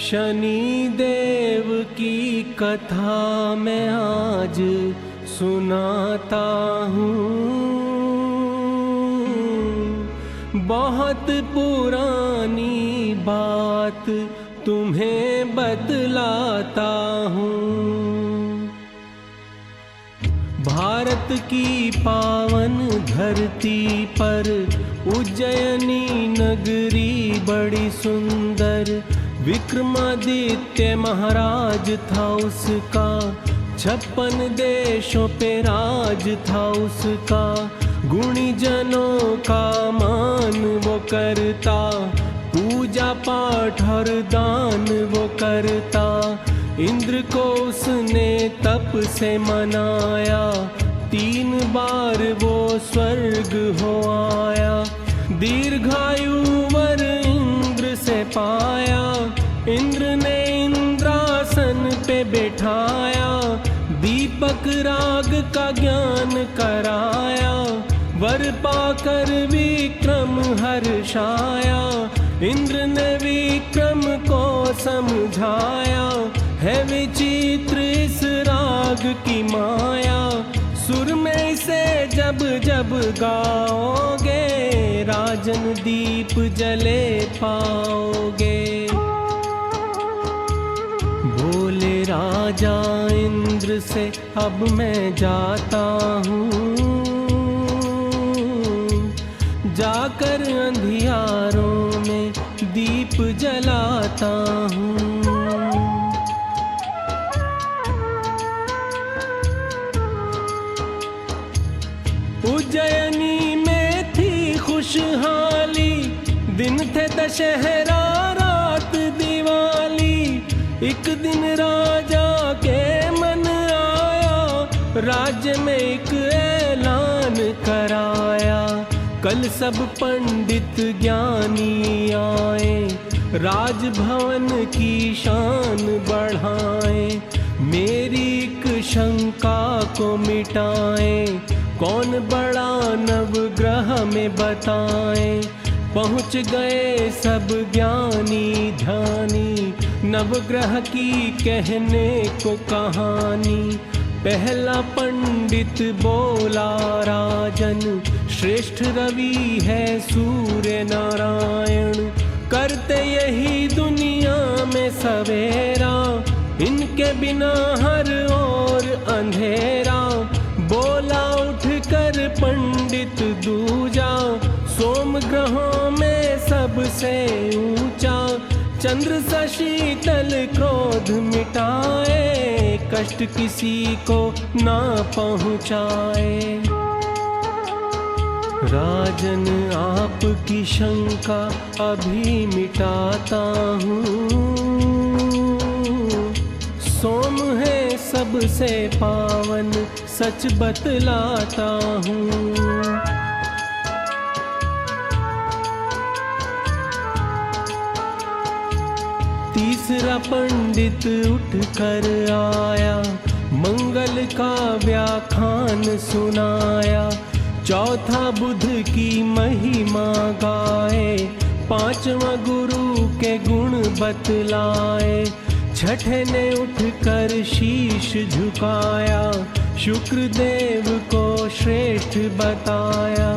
शनि देव की कथा मैं आज सुनाता हूँ। बहुत पुरानी बात तुम्हें बतलाता हूँ। भारत की पावन धरती पर उज्जैनी नगरी बड़ी सुंदर, विक्रमादित्य महाराज था उसका, 56 देशों पे राज था उसका। गुणी जनों का मान वो करता, पूजा पाठ और दान वो करता। इंद्र को उसने तप से मनाया, 3 बार वो स्वर्ग हो आया। दीर्घायु वर इंद्र से पाया, इंद्र ने इंद्रासन पे बैठाया। दीपक राग का ज्ञान कराया, वर पाकर विक्रम हर्षाया। इंद्र ने विक्रम को समझाया, है विचित्र इस राग की माया। सुर में इसे जब जब गाओगे, राजन दीप जले पाओगे। बोले राजा इंद्र से अब मैं जाता हूँ, जाकर अंधियारों में दीप जलाता हूँ। उज्जैनी में थी खुशहाली, दिन थे दशहरा रात दिवाली। एक दिन राजा के मन आया, राज्य में एक ऐलान कराया। कल सब पंडित ज्ञानी आए, राजभवन की शान बढ़ाए। मेरी एक शंका को मिटाए, कौन बड़ा नवग्रह में बताएं। पहुँच गए सब ज्ञानी ध्यानी, नवग्रह की कहने को कहानी। पहला पंडित बोला राजन, श्रेष्ठ रवि है सूर्य नारायण। करते यही दुनिया में सवेरा, इनके बिना हर ओर अंधेरा। बोला उठकर पंडित दूजा, सोम ग्रहों में सबसे ऊंचा। चंद्र सा शीतल क्रोध मिटाए, कष्ट किसी को ना पहुँचाए। राजन आपकी शंका अभी मिटाता हूँ, सोम है सबसे पावन सच बतलाता हूँ। तीसरा पंडित उठ कर आया, मंगल का व्याख्यान सुनाया। चौथा बुध की महिमा गाए, 5वां गुरु के गुण बतलाए। छठे ने उठकर शीश झुकाया, शुक्रदेव को श्रेष्ठ बताया।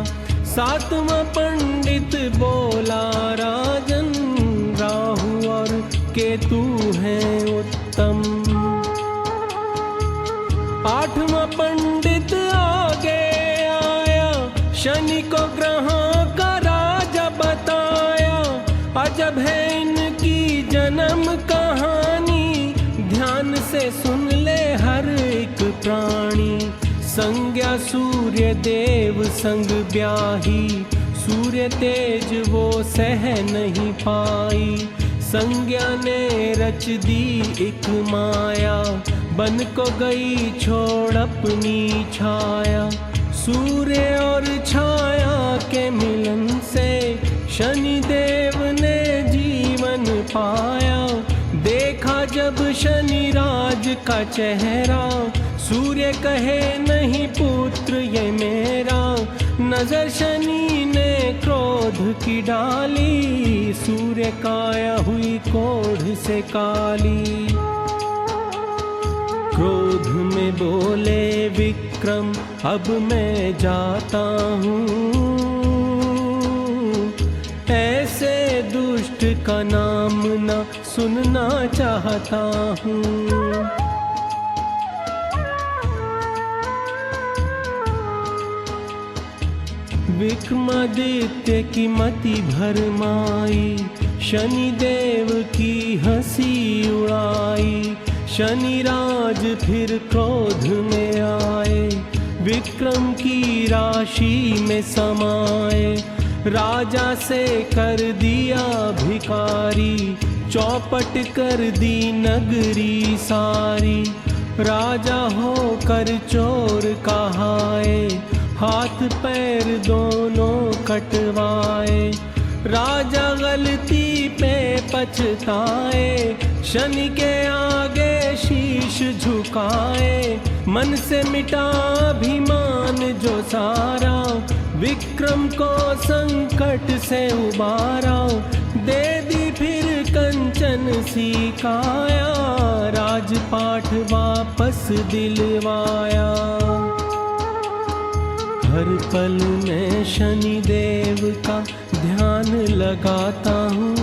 7वां पंडित बोला राजन, राहु और केतु हैं उत्तम। 8वां पंडित आगे आया, शनि को ग्रहों का राजा बताया। अजब है इनकी जन्म कहानी, ध्यान से सुन ले हर एक प्राणी। संज्ञा सूर्य देव संग ब्याही, सूर्य तेज वो सह नहीं पाई। संज्ञा ने रच दी एक माया, बन को गई छोड़ अपनी छाया। सूर्य और छाया के मिलन से शनि देव ने जीवन पाया। देखा जब शनि राज का चेहरा, सूर्य कहे नहीं पुत्र ये मेरा। नजर शनि ने क्रोध की डाली, सूर्य काया हुई कोढ़ से काली। क्रोध में बोले विक्रम अब मैं जाता हूँ, ऐसे दुष्ट का नाम न सुनना चाहता हूँ। विक्रमादित्य की मति भरमाई, शनिदेव की हंसी उड़ाई। शनिराज फिर क्रोध में आए, विक्रम की राशि में समाए। राजा से कर दिया भिखारी, चौपट कर दी नगरी सारी। राजा होकर चोर कहाए, हाथ पैर दोनों कटवाए। राजा गलती पे पछताए, शनि के आगे शीश झुकाए। मन से मिटा अभिमान जो सारा, विक्रम को संकट से उबारा। दे दी फिर कंचन सी काया, राजपाठ वापस दिलवाया। हर पल मैं शनि देव का ध्यान लगाता हूँ,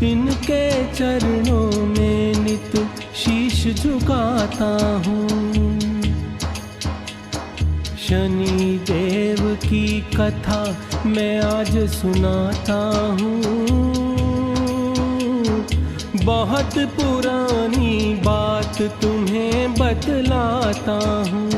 इनके चरणों में नित शीश झुकाता हूँ। शनि देव की कथा मैं आज सुनाता हूँ, बहुत पुरानी बात तुम्हें बतलाता हूँ।